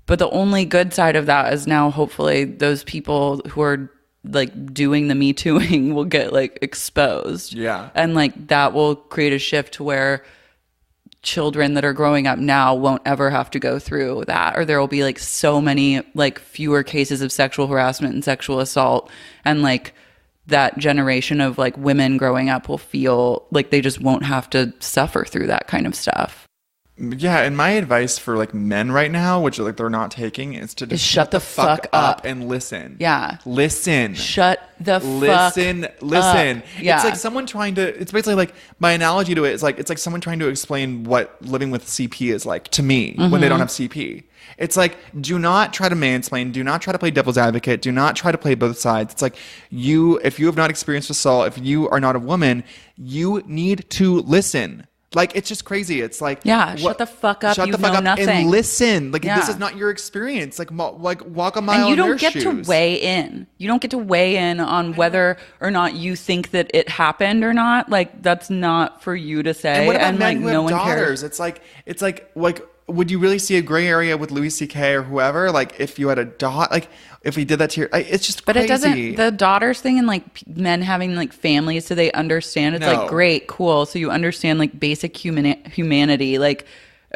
But the only good side of that is now hopefully those people who are like doing the Me Tooing will get like exposed. Yeah. And like that will create a shift to where children that are growing up now won't ever have to go through that, or there will be like so many like fewer cases of sexual harassment and sexual assault, and like that generation of like women growing up will feel like they just won't have to suffer through that kind of stuff.
Yeah, and my advice for like men right now, which like they're not taking, is to just
shut the fuck up.
and listen.
Yeah.
Listen.
Shut the
Listen.
fuck
Listen.
up. Yeah.
It's like someone trying to, it's basically like my analogy to it is like, it's like someone trying to explain what living with CP is like to me when they don't have CP. It's like, do not try to mansplain. Do not try to play devil's advocate. Do not try to play both sides. It's like if you have not experienced assault, if you are not a woman, you need to listen. Like, it's just crazy. It's like,
shut the fuck up.
Shut
You
the fuck
know
up
nothing.
and listen. Like,
Yeah.
this is not your experience. Like walk a mile
And you
in their
don't get
shoes.
to weigh in. You don't get to weigh in on whether or not you think that it happened or not. Like, that's not for you to say.
And what about men
like
who have
no one
daughters?
cares.
It's like, would you really see a gray area with Louis C.K. or whoever? Like, if you had a daughter, like, if we did that to your, it's just
But
crazy.
it doesn't, the daughters thing and like men having like families so they understand. It's
No.
like, great, cool. So you understand like basic humanity. Like,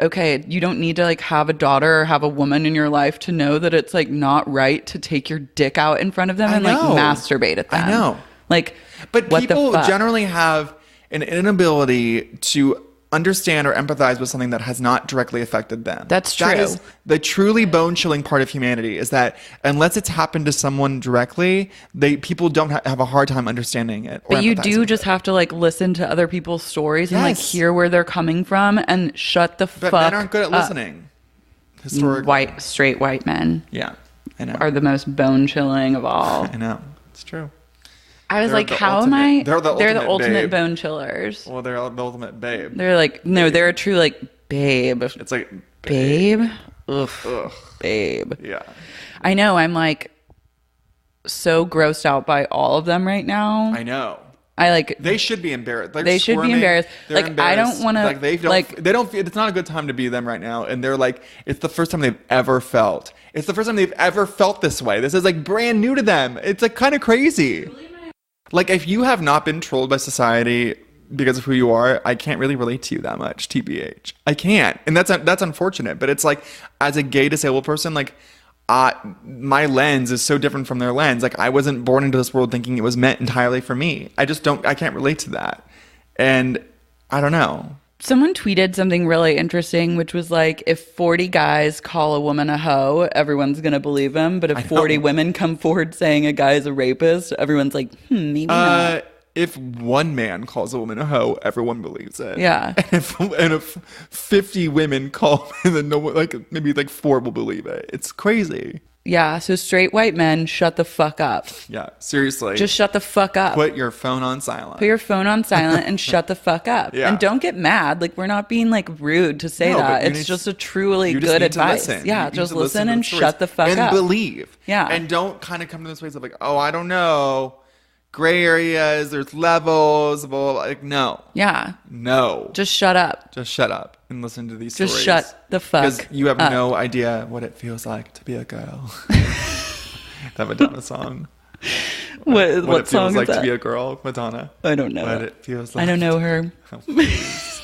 okay, you don't need to like have a daughter or have a woman in your life to know that it's like not right to take your dick out in front of them and like
know.
masturbate at them.
I know.
Like,
But
what
people
the fuck?
generally have an inability to understand or empathize with something that has not directly affected them.
That's
That
true.
is the truly bone-chilling part of humanity, is that unless it's happened to someone directly, people don't have a hard time understanding it.
But you do just have to like listen to other people's stories and like
Yes.
hear where they're coming from and shut the
But
fuck
men aren't good at
up.
listening. Historically.
Straight white men
Yeah, I know.
are the most bone chilling of all.
I know. It's true.
I was
They're
like,
the
how
ultimate-
am I?
they're the ultimate babe.
bone chillers.
Well, they're the ultimate babe.
They're like, no, they're a true like babe.
It's like
Babe? Ugh.
Ugh.
Babe.
Yeah.
I know. I'm like so grossed out by all of them right now.
I know.
I like,
They should be embarrassed. They're
They should be
squirming.
embarrassed.
They're
Like, I don't
embarrassed.
wanna-
Like, they don't.
like-
They don't. It's not a good time to be them right now. And they're like, it's the first time they've ever felt. It's the first time they've ever felt this way. This is like brand new to them. It's like kind of crazy. Like, if you have not been trolled by society because of who you are, I can't really relate to you that much, TBH. I can't, and that's unfortunate. But it's like, as a gay disabled person, like, my lens is so different from their lens. Like, I wasn't born into this world thinking it was meant entirely for me. I can't relate to that, and I don't know.
someone tweeted something really interesting, which was like, if 40 guys call a woman a hoe, everyone's going to believe him. But if 40 women come forward saying a guy is a rapist, everyone's like, maybe not.
If one man calls a woman a hoe, everyone believes it.
Yeah.
And if 50 women call, then no one, like maybe like 4 will believe it. It's crazy.
Yeah. So straight white men, shut the fuck up.
Yeah, seriously.
Just shut the fuck up.
Put your phone on silent.
Put your phone on silent and shut the fuck up.
Yeah.
And don't get mad. Like, we're not being like rude to say
No, but
that.
you
It's
need
just
to-
a truly
You just
good
need to
advice.
listen.
Yeah.
You need
Just
to
listen
to
and
the stories.
shut the fuck
and
up.
believe.
Yeah.
And don't kind of come to this place of like, oh, I don't know. Gray areas, there's levels, blah, blah, blah. Like, no.
Yeah.
No.
Just shut up.
Just shut up and listen to these
Just
stories.
shut the fuck
Because you have
up.
no idea what it feels like to be a girl. That Madonna song.
What
What it
song
feels
is
like
that?
to be a girl, Madonna.
I don't know.
What it feels like.
I don't know her.
Oh, please.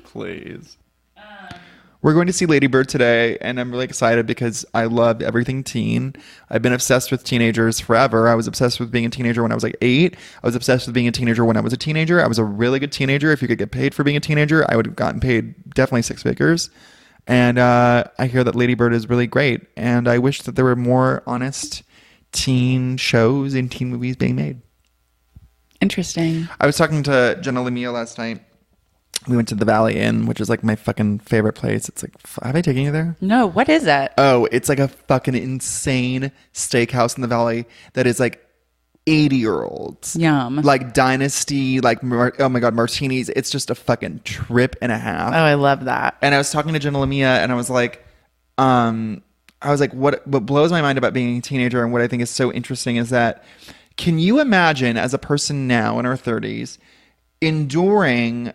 Please. We're going to see Lady Bird today, and I'm really excited because I love everything teen. I've been obsessed with teenagers forever. I was obsessed with being a teenager when I was like 8. I was obsessed with being a teenager when I was a teenager. I was a really good teenager. If you could get paid for being a teenager, I would have gotten paid definitely 6 figures. And I hear that Lady Bird is really great, and I wish that there were more honest teen shows and teen movies being made.
Interesting.
I was talking to Jenna Lemia last night. We went to the Valley Inn, which is like my fucking favorite place. It's like, have I taken you there?
No, what is that?
Oh, it's like a fucking insane steakhouse in the Valley that is like 80-year-olds.
Yum.
Like Dynasty, like, oh my God, martinis. It's just a fucking trip and a half.
Oh, I love that.
And I was talking to Jenna Lemia, and I was like, what blows my mind about being a teenager and what I think is so interesting is that, can you imagine as a person now in our 30s enduring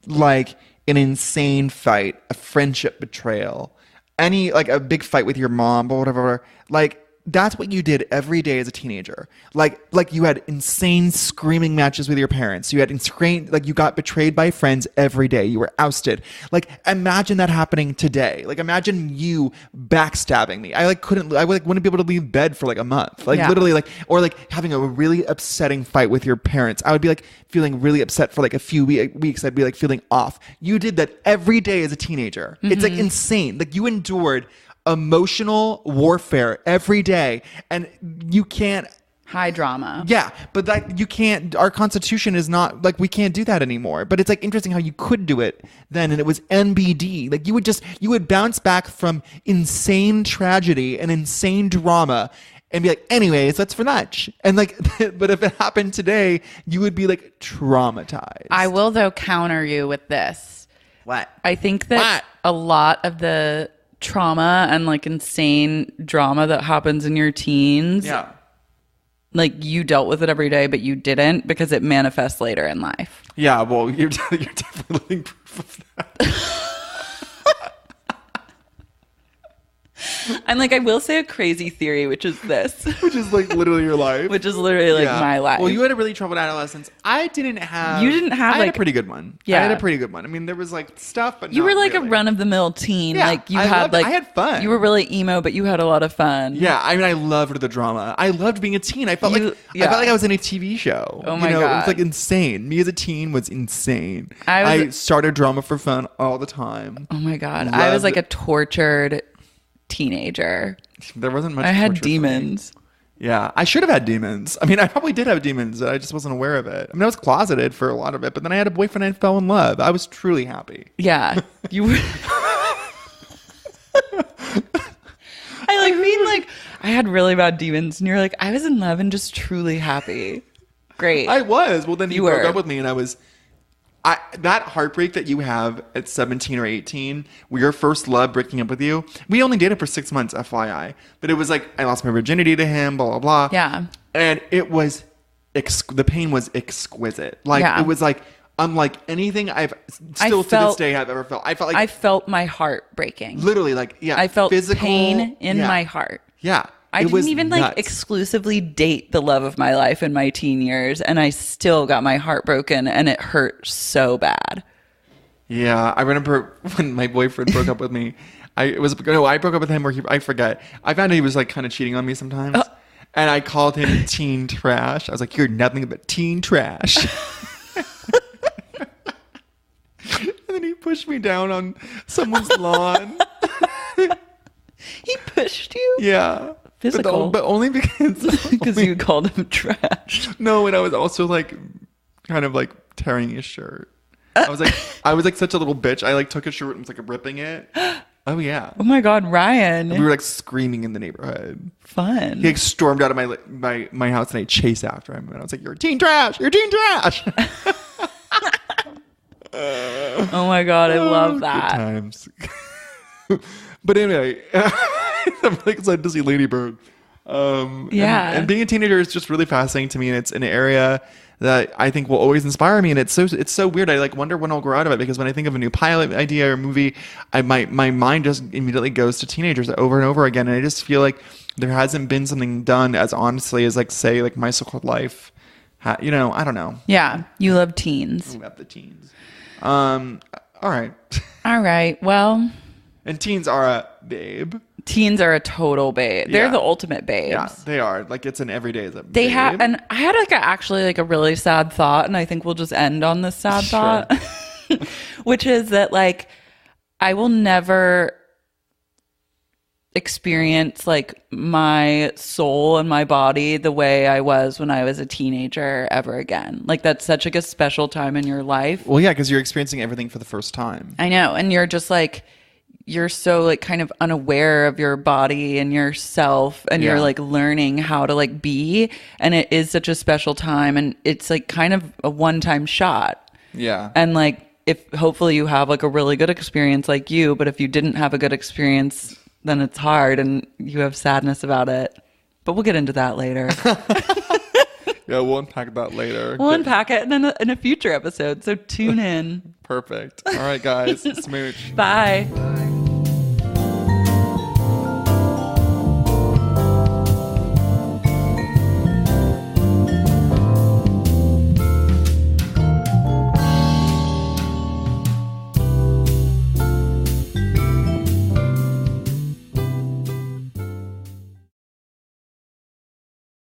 like an insane fight, a friendship betrayal, any like a big fight with your mom, but whatever, like that's what you did every day as a teenager. Like you had insane screaming matches with your parents. You had insane, like you got betrayed by friends every day. You were ousted. Like imagine that happening today. Like imagine you backstabbing me. I wouldn't be able to leave bed for like a month. Like literally like, or like having a really upsetting fight with your parents. I would be like feeling really upset for like a few weeks. I'd be like feeling off. You did that every day as a teenager. It's like insane. Like you endured emotional warfare every day, and you can't
high drama.
Yeah, but that you can't. Our constitution is not like we can't do that anymore. But it's like interesting how you could do it then, and it was NBD. Like you would bounce back from insane tragedy and insane drama. And be like, anyways, that's for lunch. And like, but if it happened today, you would be like traumatized.
I will though counter you with this.
What?
I think that a lot of the trauma and like insane drama that happens in your teens, like you dealt with it every day, but you didn't because it manifests later in life.
Yeah, well, you're definitely living proof of that.
And like I will say a crazy theory, which is this.
Which is like literally your life.
Which is literally like my life.
Well, you had a really troubled adolescence. I didn't have.
You didn't have.
I
like,
had a pretty good one.
Yeah,
I had a pretty good one. I mean, there was like stuff, but
you were like
really
a run of the mill teen.
Yeah,
like you had like
I had fun.
You were really emo, but you had a lot of fun.
Yeah, I mean, I loved the drama. I loved being a teen. I felt like I was in a TV show.
Oh my God,
it was like insane. Me as a teen was insane.
I
started drama for fun all the time.
Oh my God, I was like a tortured teenager.
There wasn't much.
I had demons.
Yeah, I should have had demons. I mean, I probably did have demons. I just wasn't aware of it. I mean, I was closeted for a lot of it, but then I had a boyfriend and fell in love. I was truly happy.
Yeah, you were. I like being like, I had really bad demons, and you're like, I was in love and just truly happy. Great.
I was. Well, then you broke up with me, and I was. That heartbreak that you have at 17 or 18, your first love breaking up with you. We only dated for 6 months, FYI. But it was like, I lost my virginity to him, blah, blah, blah.
Yeah.
And it was, the pain was exquisite. Like, it was like, unlike anything to this day I've ever felt. I felt like.
I felt my heart breaking.
Literally, like, yeah.
I felt
physical
pain in my heart.
Yeah.
I didn't even like exclusively date the love of my life in my teen years, and I still got my heart broken, and it hurt so bad.
Yeah, I remember when my boyfriend broke up with me. I broke up with him, or I forget. I found out he was like kind of cheating on me sometimes, and I called him teen trash. I was like, "You're nothing but teen trash." And then he pushed me down on someone's lawn.
He pushed you?
Yeah.
Physical.
But only because
you called him trash.
No, and I was also like kind of like tearing his shirt. I was like such a little bitch. I like took his shirt and was like ripping it. Oh yeah.
Oh my God, Ryan.
And we were like screaming in the neighborhood.
Fun.
He like stormed out of my house and I chased after him and I was like, "You're teen trash! You're teen trash!"
Oh my God, I love that.
Good times. But anyway, I'm really excited to see Lady Bird. And being a teenager is just really fascinating to me, and it's an area that I think will always inspire me. And it's so weird. I like wonder when I'll grow out of it, because when I think of a new pilot idea or movie, my mind just immediately goes to teenagers over and over again. And I just feel like there hasn't been something done as honestly as like say like My So-Called Life. I don't know.
Yeah, you love teens.
I love the teens. All
right. Well.
And teens are a babe.
Teens are a total babe. They're the ultimate babes.
Yeah, they are. Like it's an everyday as a babe.
They have, and I had actually a really sad thought, and I think we'll just end on this sad thought, which is that like I will never experience like my soul and my body the way I was when I was a teenager ever again. Like that's such like a special time in your life.
Well, yeah, because you're experiencing everything for the first time.
I know, and you're just like. You're so like kind of unaware of your body and yourself, and you're like learning how to like be, and it is such a special time, and it's like kind of a one-time shot.
Yeah.
And like if hopefully you have like a really good experience like you, but if you didn't have a good experience, then it's hard and you have sadness about it. But we'll get into that later.
Yeah, we'll unpack that later.
We'll unpack it in a future episode, so tune in.
Perfect. All right, guys. Smooch.
Bye.